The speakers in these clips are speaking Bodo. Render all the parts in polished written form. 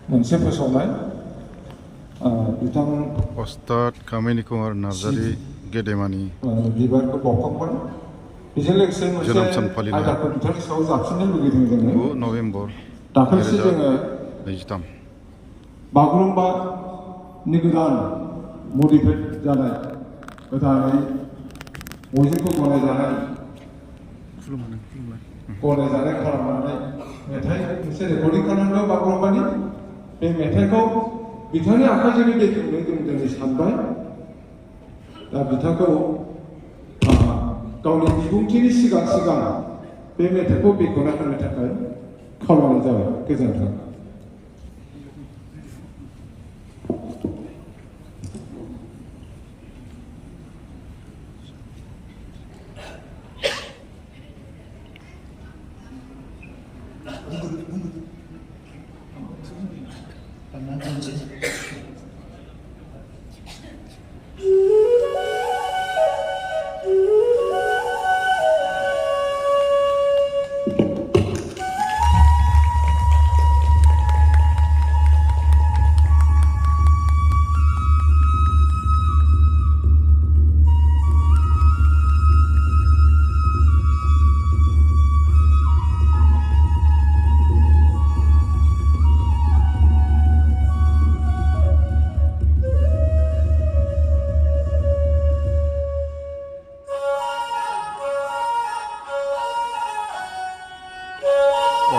मोनसे फोसावनाय बिथां अस्ताद कामिनी कुमार नार्जारी गेदेमानि बिबारखौ बावखांबाय। बेजों लोगोसे मोनसे जोनोम सान फालिनाय आयदाखौ बिथांनि सायाव जाबसिननो लुगैदों जोङो। 9 नभेम्बर दाखालिसो जोङो 2023 बागुरुम्बानि गोदान मडिफाइड जानाय गोदानै बयजोंबो गनायजानाय खालामनानै मेथाइ मोनसे रेकर्डिं खालामदों बागुरुम्बानि। बे मेथाइखौ बिथांनि आखाइजोंनो बेखेवनो जों दिनै सानबाय। दा बिथांखौ गावनि बिबुंथिनि सिगां बे मेथाइखौ बेखेवना होनो थाखाय खावलायनाय जाबाय। गोजोन्थों।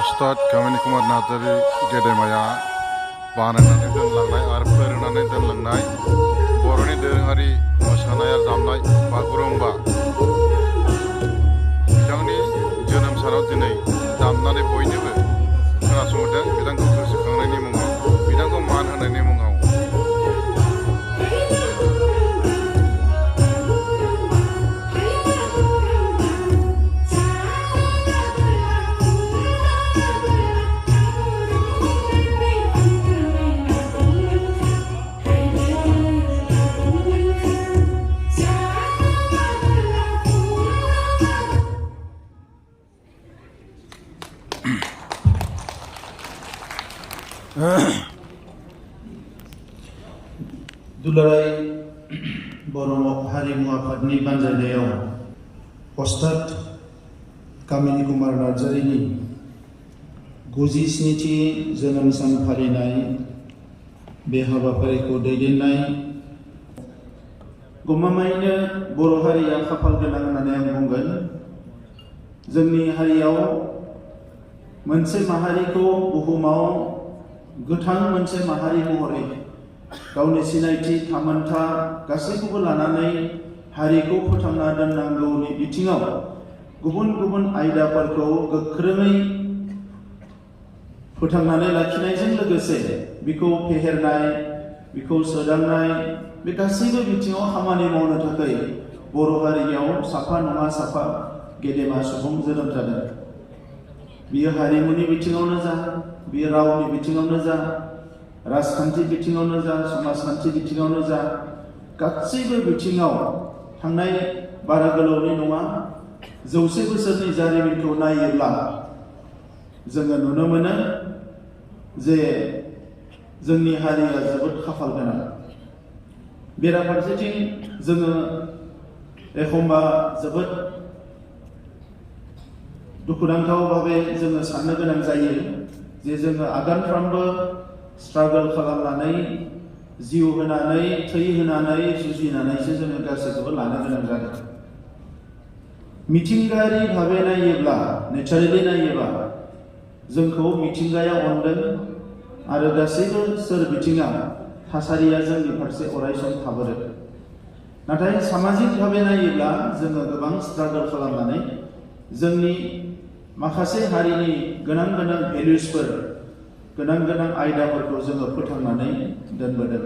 अस्ताद कामिनी कुमार नार्जारी गेदेमाया बानायनानै दोनलांनाय आरो फोरोंनानै दोनलांनाय बर'नि दोरोङारि मोसानाय आरो दामनाय बागुरुम्बा बिथांनि जोनोम सानाव दिनै दामनानै बयनोबो खोनासंहोदों। बिथांखौ गोसोखांनायनि मुङाव, बिथांखौ मान होनायनि मुङाव। दुलाराय बर' हारिमु आफादनि बानजायनायाव अस्ताद कामिनी कुमार नार्जारीनि 97थि जोनोम सान फालिनाय बे हाबाफारिखौ दैदेननाय गमामायैनो बर' हारिया खाफाल गोनां होननानै आं बुंगोन। जोंनि हारियाव मोनसे माहारिखौ बुहुमाव गोथां मोनसे माहारि महरै गावनि सिनायथि थामोनथा गासैखौबो लानानै हारिखौ फोथांना दोननांगौनि बिथिङाव गुबुन गुबुन आयदाफोरखौ गोख्रोङै फोथांनानै लाखिनायजों लोगोसे बिखौ फेहेरनाय, बिखौ सोदांनाय, बे गासैबो बिथिङाव खामानि मावनो थाखाय बर' हारियाव साफा नङा साफा गेदेमा सुबुं जोनोम जादों। बियो हारिमुनि बिथिङावनो जा, बियो रावनि बिथिङावनो जा, राजखान्थि बिथिङावनो जा, समाजखान्थि बिथिङावनो जा, गासैबो बिथिङाव थांनाय बारा गोलावनि नङा 100 बोसोरनि जारिमिनखौ नायोब्ला जोङो नुनो मोनो जे जोंनि हारिया जोबोद खाफाल गोनां। बेराफारसेथिं जोङो एखम्बा जोबोद दुखुनांथाव भावे जोङो साननो गोनां जायो जे जोङो आगानफ्रामबो स्ट्रागल खालामनानै, जिउ होनानै, थै होनानै, जुजिनानैसो जोङो गासैखौबो लानो गोनां जादों। मिथिंगायारि भावे नायोब्ला, नेचारेलि नायोब्ला जोंखौ मिथिंगाया अनदों आरो गासैबो सोर बिथिङा थासारिया जोंनि फारसे अरायसम थाबोदों। नाथाय सामाजिक भावे नायोब्ला जोङो गोबां स्ट्रागल खालामनानै जोंनि माखासे हारिनि गोनां भेल्युसफोर, गोनां आयदाफोरखौ जोङो फोथांनानै दोनबोदों।